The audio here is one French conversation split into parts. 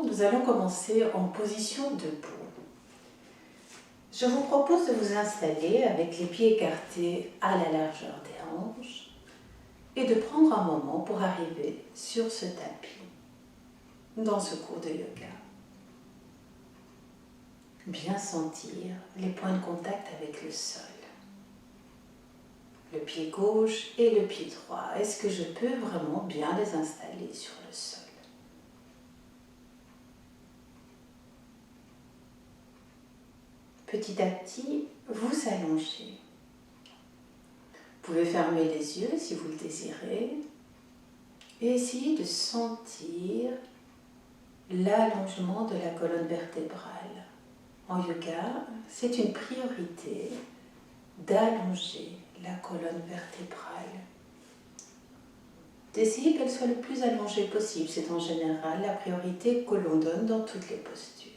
nous allons commencer en position debout. Je vous propose de vous installer avec les pieds écartés à la largeur des hanches et de prendre un moment pour arriver sur ce tapis dans ce cours de yoga. Bien sentir les points de contact avec le sol. Le pied gauche et le pied droit. Est-ce que je peux vraiment bien les installer sur le sol? Petit à petit, vous allongez. Vous pouvez fermer les yeux si vous le désirez et essayer de sentir l'allongement de la colonne vertébrale. En yoga, c'est une priorité d'allonger la colonne vertébrale. D'essayer qu'elle soit le plus allongée possible. C'est en général la priorité que l'on donne dans toutes les postures.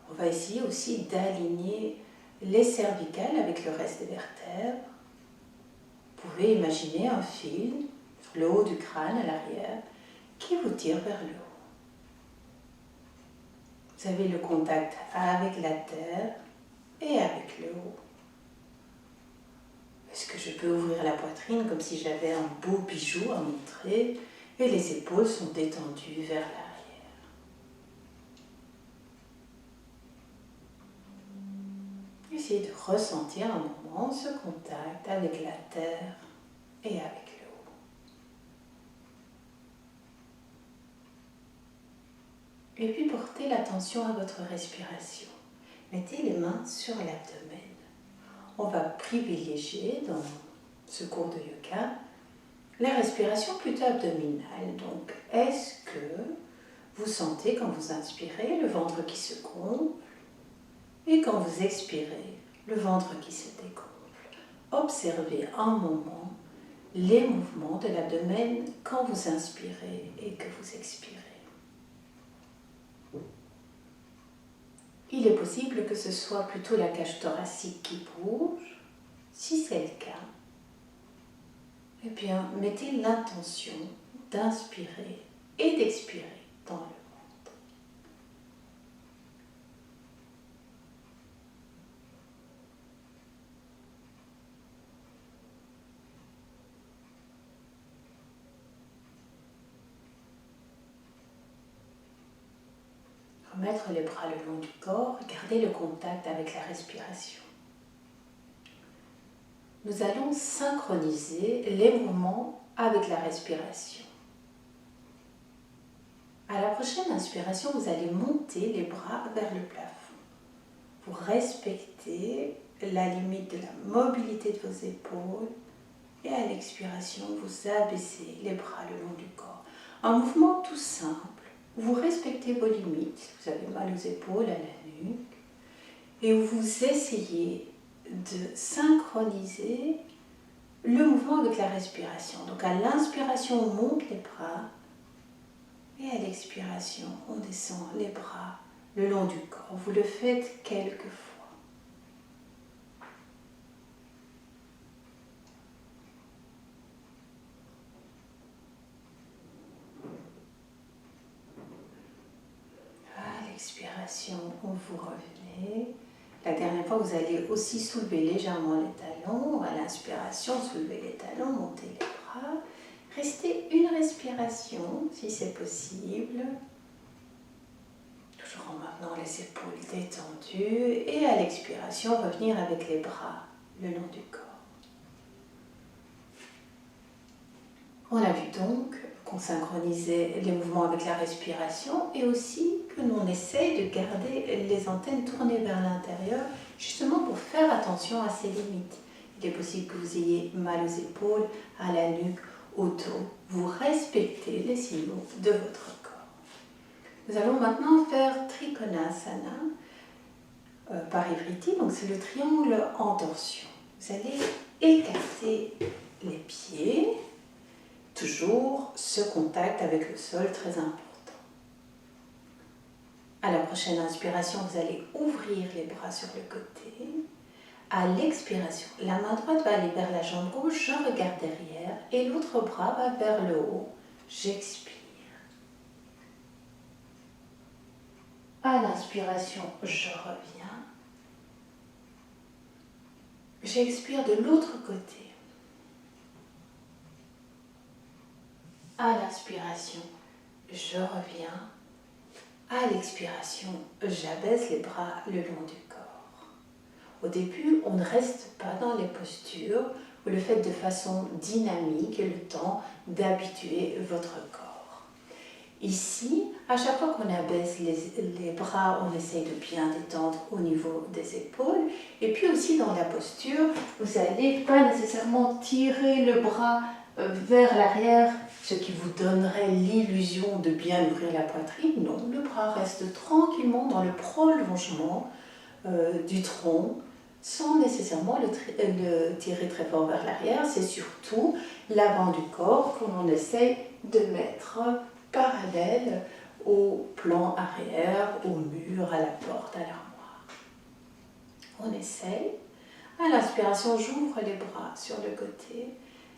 On va essayer aussi d'aligner les cervicales avec le reste des vertèbres. Vous pouvez imaginer un fil sur le haut du crâne à l'arrière qui vous tire vers le haut. Vous avez le contact avec la terre et avec le haut. Est-ce que je peux ouvrir la poitrine comme si j'avais un beau bijou à montrer et les épaules sont détendues vers l'arrière. Essayez de ressentir un moment ce contact avec la terre et avec le haut. Et puis portez l'attention à votre respiration. Mettez les mains sur l'abdomen. On va privilégier dans ce cours de yoga la respiration plutôt abdominale. Donc, est-ce que vous sentez quand vous inspirez le ventre qui se gonfle et quand vous expirez le ventre qui se dégonfle? Observez un moment les mouvements de l'abdomen quand vous inspirez et que vous expirez. Il est possible que ce soit plutôt la cage thoracique qui bouge. Si c'est le cas, eh bien, mettez l'intention d'inspirer et d'expirer dans le ventre. Remettre les bras le long du corps, garder le contact avec la respiration. Nous allons synchroniser les mouvements avec la respiration. À la prochaine inspiration, vous allez monter les bras vers le plafond. Vous respectez la limite de la mobilité de vos épaules et à l'expiration, vous abaissez les bras le long du corps. Un mouvement tout simple. Vous respectez vos limites. Vous avez mal aux épaules, à la nuque et vous essayez de synchroniser le mouvement avec la respiration. Donc à l'inspiration, on monte les bras et à l'expiration, on descend les bras le long du corps. Vous le faites quelques fois. À l'expiration, vous revenez. La dernière fois, vous allez aussi soulever légèrement les talons. À l'inspiration, soulevez les talons, montez les bras. Restez une respiration, si c'est possible. Toujours en maintenant les épaules détendues. Et à l'expiration, revenir avec les bras le long du corps. On a vu donc qu'on synchronisait les mouvements avec la respiration et aussi que l'on essaye de garder les antennes tournées vers l'intérieur, justement pour faire attention à ces limites. Il est possible que vous ayez mal aux épaules, à la nuque, au dos. Vous respectez les signaux de votre corps. Nous allons maintenant faire Trikonasana, Parivriti, donc c'est le triangle en torsion. Vous allez écarter les pieds. Toujours ce contact avec le sol très important. À la prochaine inspiration, vous allez ouvrir les bras sur le côté. À l'expiration, la main droite va aller vers la jambe gauche, je regarde derrière et l'autre bras va vers le haut. J'expire. À l'inspiration, je reviens. J'expire de l'autre côté. À l'inspiration, je reviens. À l'expiration, j'abaisse les bras le long du corps. Au début, on ne reste pas dans les postures. Vous le faites de façon dynamique et le temps d'habituer votre corps. Ici, à chaque fois qu'on abaisse les bras, on essaye de bien détendre au niveau des épaules. Et puis aussi dans la posture, vous n'allez pas nécessairement tirer le bras vers l'arrière, ce qui vous donnerait l'illusion de bien ouvrir la poitrine. Non, le bras reste tranquillement dans le prolongement du tronc, sans nécessairement le tirer très fort vers l'arrière. C'est surtout l'avant du corps que l'on essaye de mettre parallèle au plan arrière, au mur, à la porte, à l'armoire. On essaye. À l'inspiration, j'ouvre les bras sur le côté.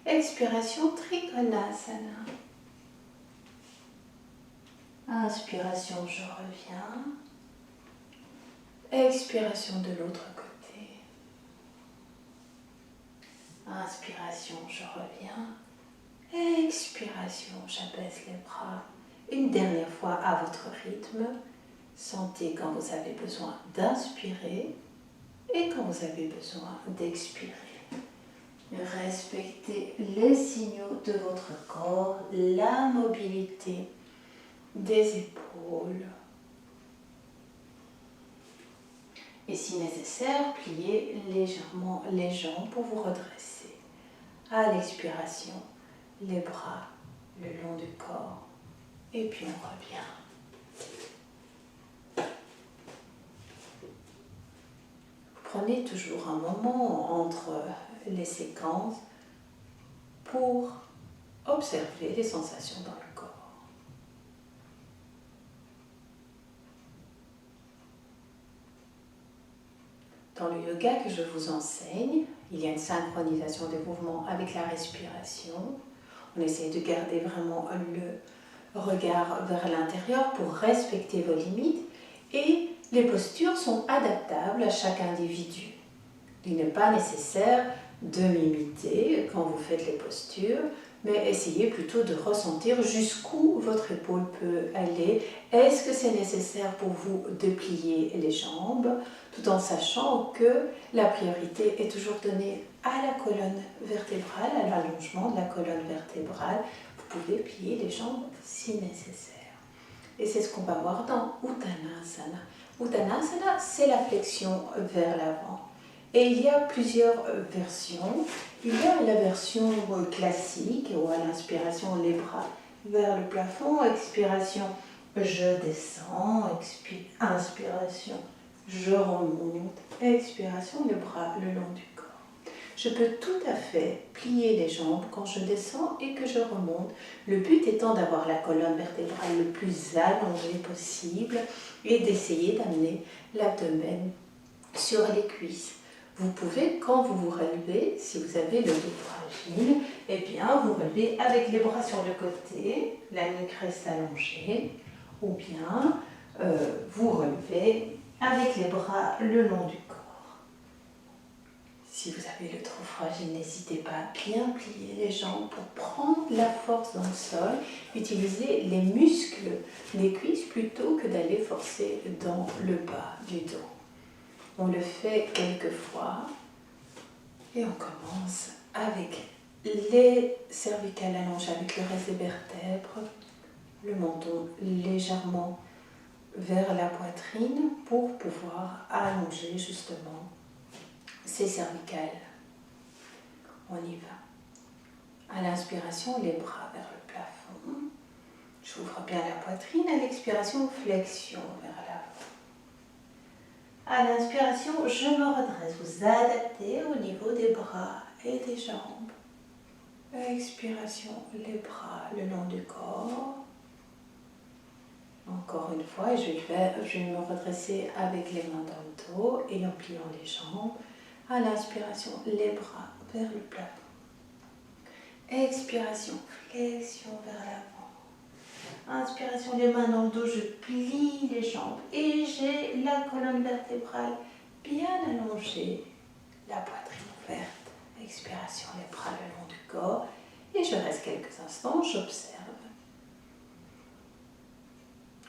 Expiration, Trikonasana. Inspiration, je reviens. Expiration de l'autre côté. Inspiration, je reviens. Expiration, j'abaisse les bras. Une dernière fois à votre rythme. Sentez quand vous avez besoin d'inspirer et quand vous avez besoin d'expirer. Respectez les signaux de votre corps, la mobilité des épaules. Et si nécessaire, pliez légèrement les jambes pour vous redresser. À l'expiration, les bras le long du corps. Et puis on revient. Prenez toujours un moment entre les séquences pour observer les sensations dans le corps. Dans le yoga que je vous enseigne, il y a une synchronisation des mouvements avec la respiration. On essaie de garder vraiment le regard vers l'intérieur pour respecter vos limites et les postures sont adaptables à chaque individu. Il n'est pas nécessaire de m'imiter quand vous faites les postures, mais essayez plutôt de ressentir jusqu'où votre épaule peut aller. Est-ce que c'est nécessaire pour vous de plier les jambes, tout en sachant que la priorité est toujours donnée à la colonne vertébrale, à l'allongement de la colonne vertébrale. Vous pouvez plier les jambes si nécessaire. Et c'est ce qu'on va voir dans Uttanasana. Uttanasana, c'est la flexion vers l'avant. Et il y a plusieurs versions. Il y a la version classique, où à l'inspiration, les bras vers le plafond. Expiration, je descends. Inspiration, je remonte. Expiration, le bras le long du corps. Je peux tout à fait plier les jambes quand je descends et que je remonte. Le but étant d'avoir la colonne vertébrale le plus allongée possible et d'essayer d'amener l'abdomen sur les cuisses. Vous pouvez, quand vous vous relevez, si vous avez le dos fragile, eh bien vous relevez avec les bras sur le côté, la nuque reste allongée, ou bien vous relevez avec les bras le long du corps. Si vous avez le dos fragile, n'hésitez pas à bien plier les jambes pour prendre la force dans le sol. Utilisez les muscles des cuisses plutôt que d'aller forcer dans le bas du dos. On le fait quelques fois et on commence avec les cervicales allongées avec le reste des vertèbres, le menton légèrement vers la poitrine pour pouvoir allonger justement ces cervicales. On y va. À l'inspiration, les bras vers le plafond. J'ouvre bien la poitrine. À l'expiration, flexion vers l'avant. À l'inspiration, je me redresse. Vous adaptez au niveau des bras et des jambes. Expiration, les bras le long du corps. Encore une fois, je vais me redresser avec les mains dans le dos et en pliant les jambes. À l'inspiration, les bras vers le plafond. Expiration, flexion vers l'avant. Inspiration, les mains dans le dos, je plie les jambes et j'ai la colonne vertébrale bien allongée, la poitrine ouverte. Expiration, les bras le long du corps et je reste quelques instants, j'observe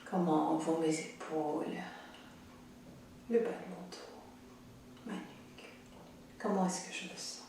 comment vont mes épaules, le bas de mon dos, ma nuque. Comment est-ce que je me sens?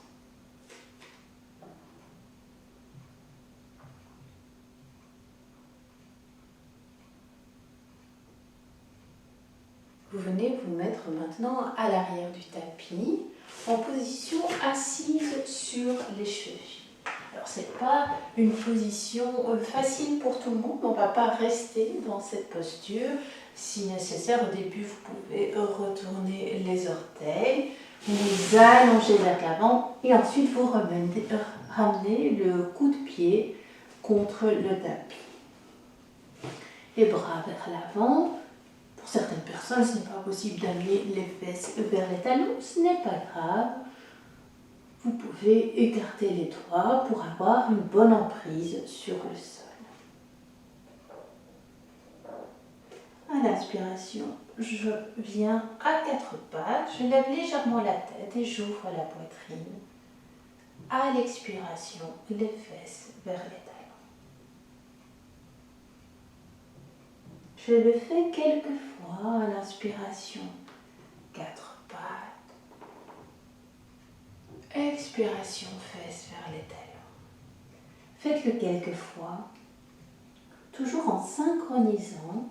Vous venez vous mettre maintenant à l'arrière du tapis, en position assise sur les chevilles. Alors, ce n'est pas une position facile pour tout le monde, on ne va pas rester dans cette posture. Si nécessaire, au début, vous pouvez retourner les orteils, vous allongez vers l'avant et ensuite vous ramenez le coup de pied contre le tapis. Les bras vers l'avant. Pour certaines personnes, ce n'est pas possible d'amener les fesses vers les talons, ce n'est pas grave. Vous pouvez écarter les doigts pour avoir une bonne emprise sur le sol. À l'inspiration, je viens à quatre pattes, je lève légèrement la tête et j'ouvre la poitrine. À l'expiration, les fesses vers les talons. Je le fais quelques fois à l'inspiration, quatre pattes. Expiration, fesses vers les talons. Faites-le quelques fois, toujours en synchronisant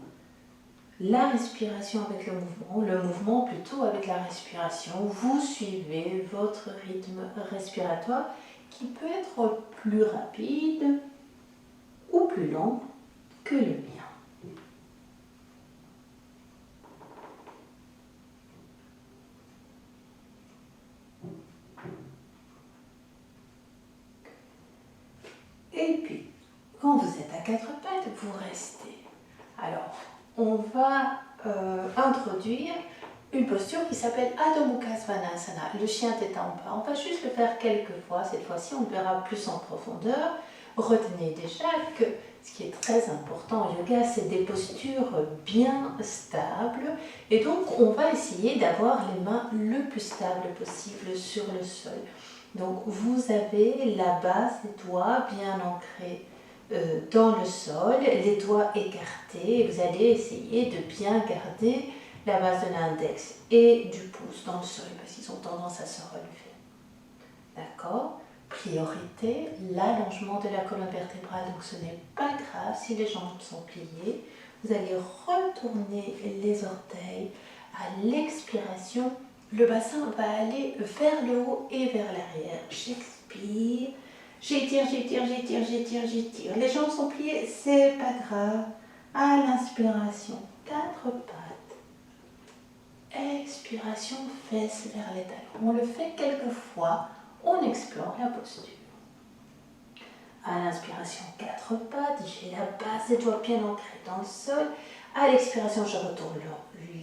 la respiration avec le mouvement plutôt avec la respiration. Vous suivez votre rythme respiratoire qui peut être plus rapide ou plus lent que le mien. Et puis, quand vous êtes à quatre pattes, vous restez. Alors, on va introduire une posture qui s'appelle Adho Mukha Svanasana, le chien tête en bas. On va juste le faire quelques fois. Cette fois-ci, on le verra plus en profondeur. Retenez déjà que ce qui est très important en yoga, c'est des postures bien stables. Et donc, on va essayer d'avoir les mains le plus stables possible sur le sol. Donc, vous avez la base des doigts bien ancrée dans le sol, les doigts écartés, et vous allez essayer de bien garder la base de l'index et du pouce dans le sol parce qu'ils ont tendance à se relever. D'accord? Priorité, l'allongement de la colonne vertébrale, donc ce n'est pas grave si les jambes sont pliées. Vous allez retourner les orteils à l'expiration. Le bassin va aller vers le haut et vers l'arrière. J'expire. J'étire, j'étire, j'étire, j'étire, j'étire. Les jambes sont pliées, c'est pas grave. À l'inspiration, quatre pattes. Expiration, fesses vers les talons. On le fait quelques fois, on explore la posture. À l'inspiration, quatre pattes, j'ai la base des doigts bien ancrés dans le sol. À l'expiration, je retourne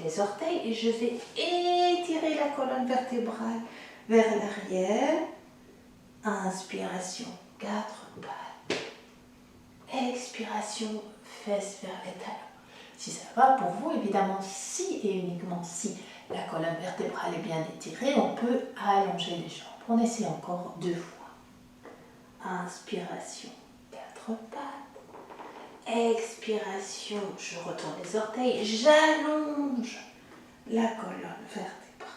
les orteils et je vais étirer la colonne vertébrale vers l'arrière. Inspiration, quatre pattes. Expiration, fesses vers les talons. Si ça va pour vous, évidemment, si et uniquement si la colonne vertébrale est bien étirée, on peut allonger les jambes. On essaie encore deux fois. Inspiration, quatre pattes. Expiration, je retourne les orteils, j'allonge la colonne vertébrale.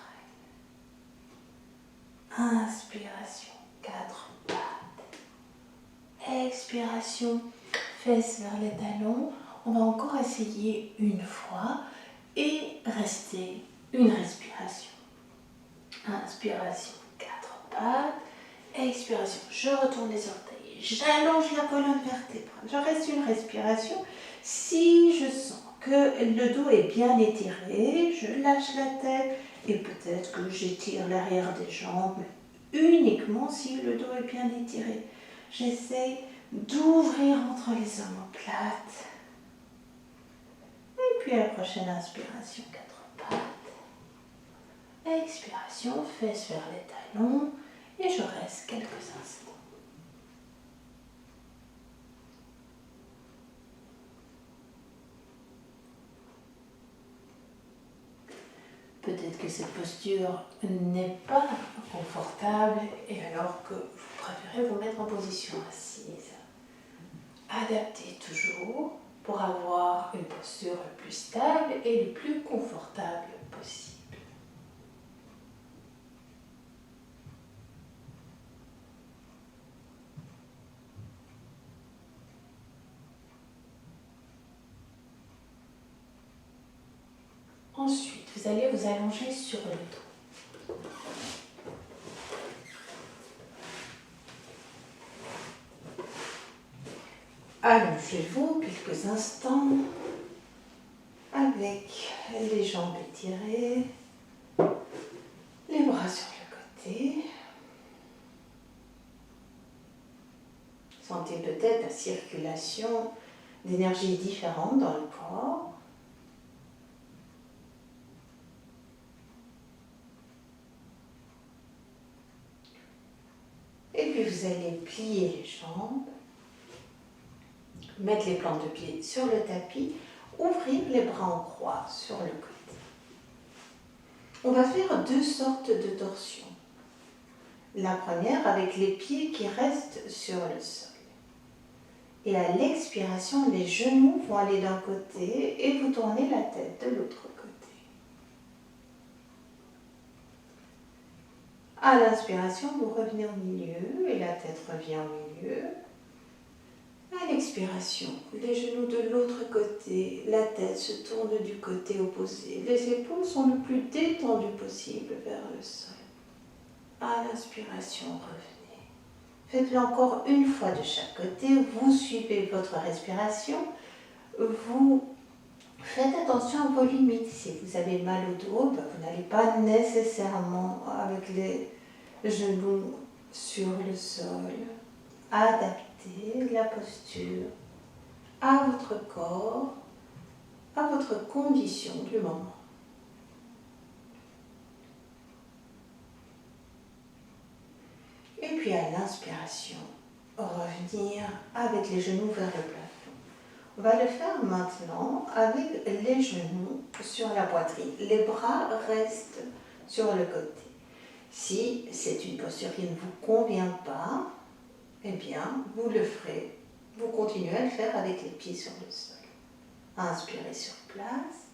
Inspiration, quatre pattes. Expiration, fesses vers les talons. On va encore essayer une fois et rester une respiration. Inspiration, quatre pattes. Expiration, je retourne les orteils, j'allonge la colonne vertébrale. Je reste une respiration. Si je sens que le dos est bien étiré, je lâche la tête et peut-être que j'étire l'arrière des jambes uniquement si le dos est bien étiré. J'essaie d'ouvrir entre les omoplates. Et puis à la prochaine inspiration, quatre pattes. Expiration, fesses vers les talons. Et je reste quelques instants. Peut-être que cette posture n'est pas confortable et alors que vous préférez vous mettre en position assise. Adaptez toujours pour avoir une posture le plus stable et le plus confortable possible. Ensuite, vous allez vous allonger sur le dos. Allongez-vous quelques instants avec les jambes étirées, les bras sur le côté. Sentez peut-être la circulation d'énergie différente dans le corps. Et puis vous allez plier les jambes, mettre les plantes de pied sur le tapis, ouvrir les bras en croix sur le côté. On va faire deux sortes de torsions. La première avec les pieds qui restent sur le sol. Et à l'expiration, les genoux vont aller d'un côté et vous tournez la tête de l'autre côté. À l'inspiration, vous revenez au milieu et la tête revient au milieu. À l'expiration, les genoux de l'autre côté, la tête se tourne du côté opposé. Les épaules sont le plus détendues possible vers le sol. À l'inspiration, revenez. Faites-le encore une fois de chaque côté. Vous suivez votre respiration. Vous faites attention à vos limites. Si vous avez mal au dos, vous n'allez pas nécessairement avec les genoux sur le sol. Adaptez la posture à votre corps, à votre condition du moment. Et puis à l'inspiration, revenir avec les genoux vers le plafond. On va le faire maintenant avec les genoux sur la poitrine. Les bras restent sur le côté. Si c'est une posture qui ne vous convient pas, eh bien, vous le ferez. Vous continuez à le faire avec les pieds sur le sol. Inspirez sur place.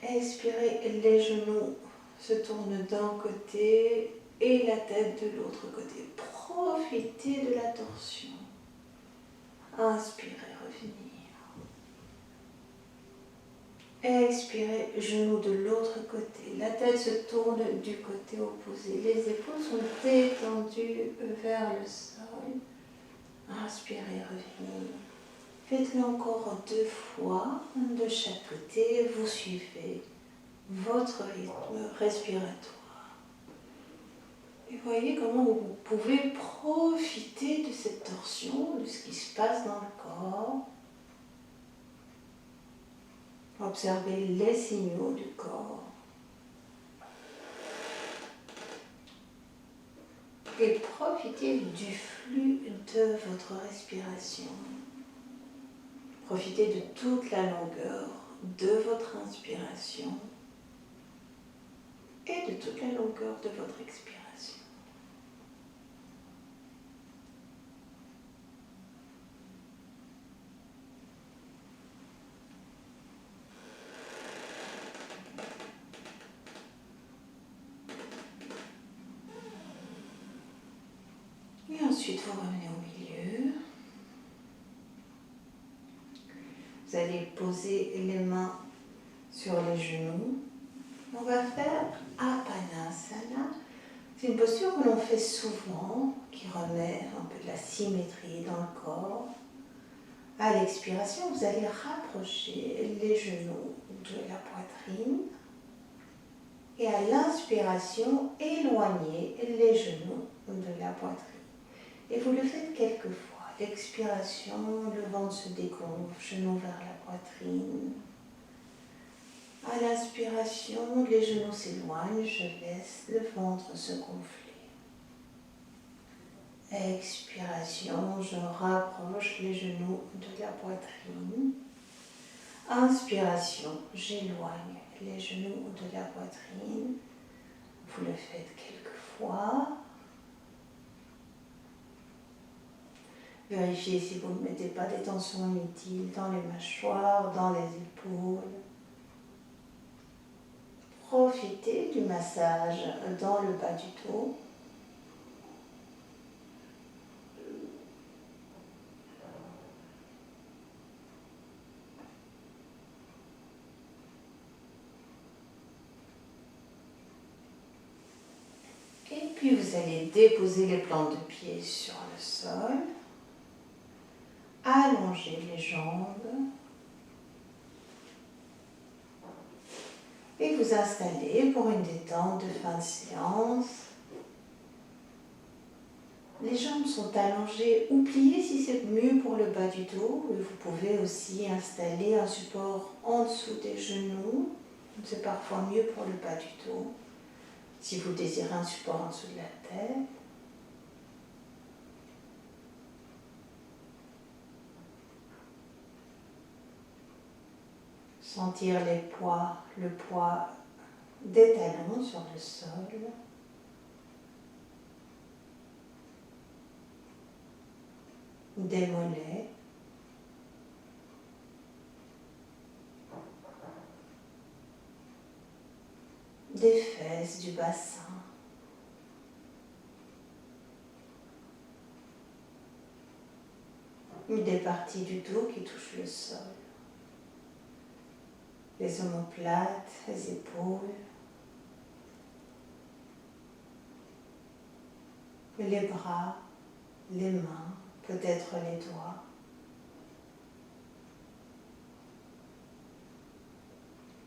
Expirez, les genoux se tournent d'un côté et la tête de l'autre côté. Profitez de la torsion. Inspirez, revenir. Expirez, genoux de l'autre côté. La tête se tourne du côté opposé. Les épaules sont détendues vers le sol. Inspirez, revenir. Faites-le encore deux fois de chaque côté. Vous suivez votre rythme respiratoire. Et voyez comment vous pouvez profiter de cette torsion, de ce qui se passe dans le corps. Observez les signaux du corps. Et profitez du flux de votre respiration. Profitez de toute la longueur de votre inspiration et de toute la longueur de votre expiration. Et ensuite, vous revenez au milieu. Vous allez poser les mains sur les genoux. On va faire Apanasana. C'est une posture que l'on fait souvent, qui remet un peu de la symétrie dans le corps. À l'expiration, vous allez rapprocher les genoux de la poitrine. Et à l'inspiration, éloigner les genoux de la poitrine. Et vous le faites quelques fois. L'expiration, le ventre se dégonfle, genoux vers la poitrine. À l'inspiration, les genoux s'éloignent, je laisse le ventre se gonfler. Expiration, je rapproche les genoux de la poitrine. Inspiration, j'éloigne les genoux de la poitrine. Vous le faites quelques fois. Vérifiez si vous ne mettez pas des tensions inutiles dans les mâchoires, dans les épaules. Profitez du massage dans le bas du dos. Et puis vous allez déposer les plantes de pied sur le sol. Allongez les jambes. Et vous installez pour une détente de fin de séance. Les jambes sont allongées ou pliées si c'est mieux pour le bas du dos. Vous pouvez aussi installer un support en dessous des genoux. C'est parfois mieux pour le bas du dos. Si vous désirez un support en dessous de la tête. Sentir le poids des talons sur le sol. Des mollets. Des fesses, du bassin. Des parties du dos qui touchent le sol. Les omoplates, les épaules. Les bras, les mains, peut-être les doigts.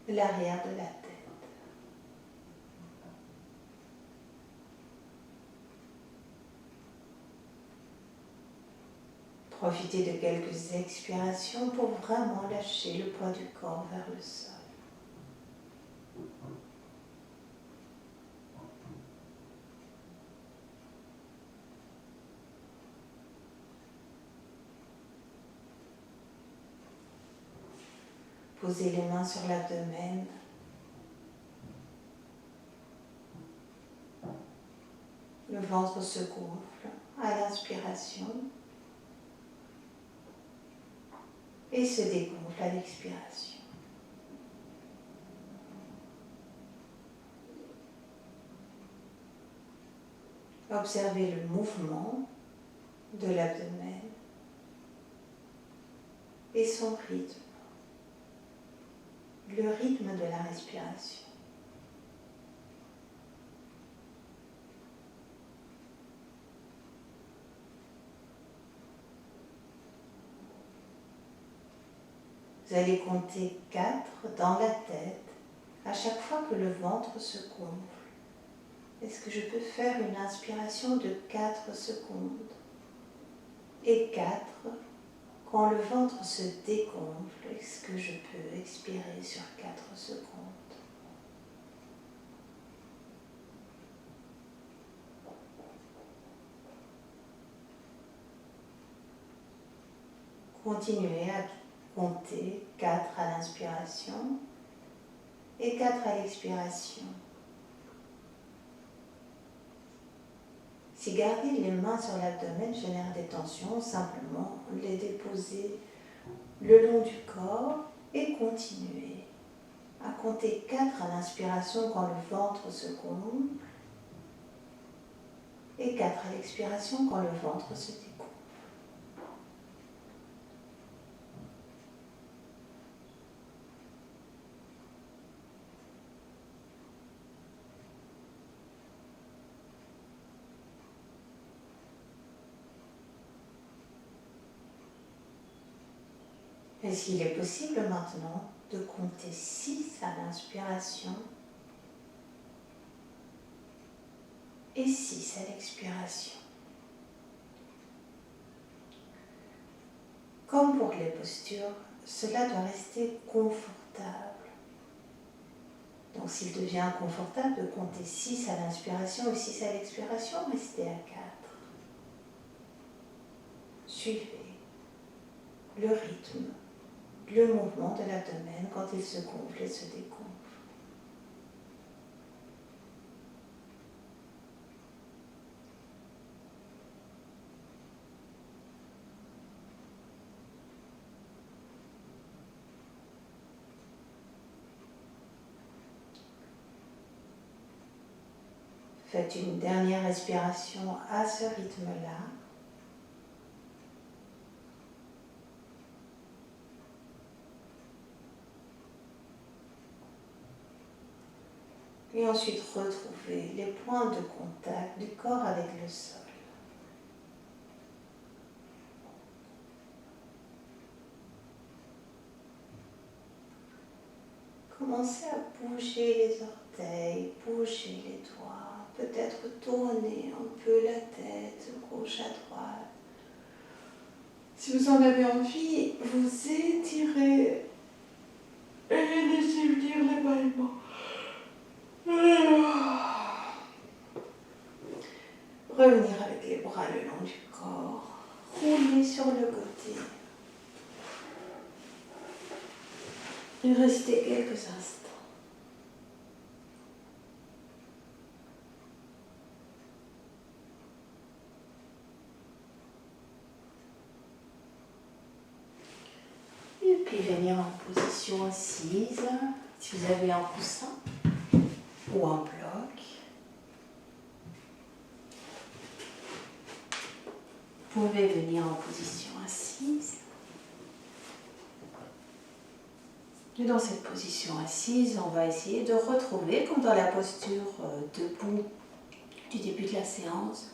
L'arrière de la tête. Profitez de quelques expirations pour vraiment lâcher le poids du corps vers le sol. Posez les mains sur l'abdomen. Le ventre se gonfle à l'inspiration et se dégonfle à l'expiration. Observez le mouvement de l'abdomen et son rythme, le rythme de la respiration. Vous allez compter 4 dans la tête à chaque fois que le ventre se gonfle. Est-ce que je peux faire une inspiration de 4 secondes? Et 4 quand le ventre se dégonfle. Est-ce que je peux expirer sur 4 secondes? Continuez à compter 4 à l'inspiration et 4 à l'expiration. Si garder les mains sur l'abdomen génère des tensions, simplement les déposer le long du corps et continuer à compter 4 à l'inspiration quand le ventre se gonfle et 4 à l'expiration quand le ventre se dégonfle. Est-ce qu'il est possible maintenant de compter 6 à l'inspiration et 6 à l'expiration? Comme pour les postures, cela doit rester confortable. Donc s'il devient inconfortable de compter 6 à l'inspiration et 6 à l'expiration, restez à 4. Suivez le rythme le mouvement de l'abdomen quand il se gonfle et se dégonfle. Faites une dernière respiration à ce rythme-là. Et ensuite, retrouvez les points de contact du corps avec le sol. Commencez à bouger les orteils, bouger les doigts, peut-être tourner un peu la tête gauche à droite. Si vous en avez envie, vous étirez et laissez venir les bâillements. Revenir avec les bras le long du corps, rouler sur le côté. Et restez quelques instants. Et puis venir en position assise, si vous avez un coussin ou un bloc. Vous pouvez venir en position assise. Et dans cette position assise, on va essayer de retrouver, comme dans la posture debout du début de la séance,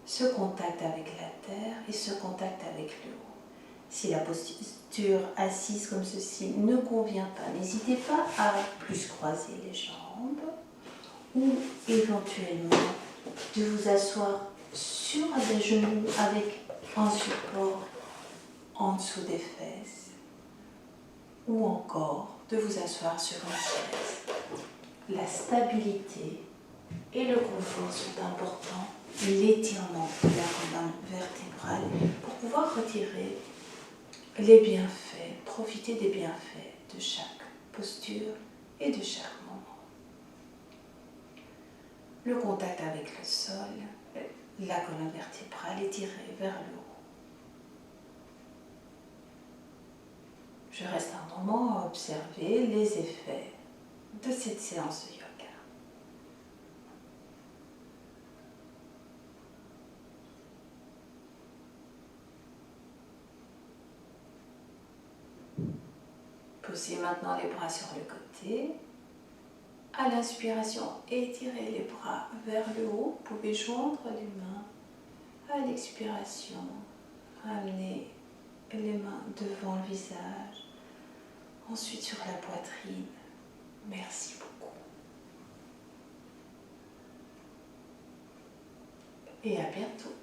ce contact avec la terre et ce contact avec le haut. Si la posture assise comme ceci ne convient pas, n'hésitez pas à plus croiser les jambes ou éventuellement de vous asseoir sur des genoux avec un support en dessous des fesses ou encore de vous asseoir sur une chaise. La stabilité et le confort sont importants, l'étirement de la colonne vertébrale pour pouvoir retirer les bienfaits, profiter des bienfaits de chaque posture et de chaque moment. Le contact avec le sol, la colonne vertébrale est tirée vers le haut. Je reste un moment à observer les effets de cette séance de yoga. Posez maintenant les bras sur le côté. À l'inspiration, étirez les bras vers le haut. Vous pouvez joindre les mains. À l'expiration, ramenez les mains devant le visage. Ensuite sur la poitrine. Merci beaucoup. Et à bientôt.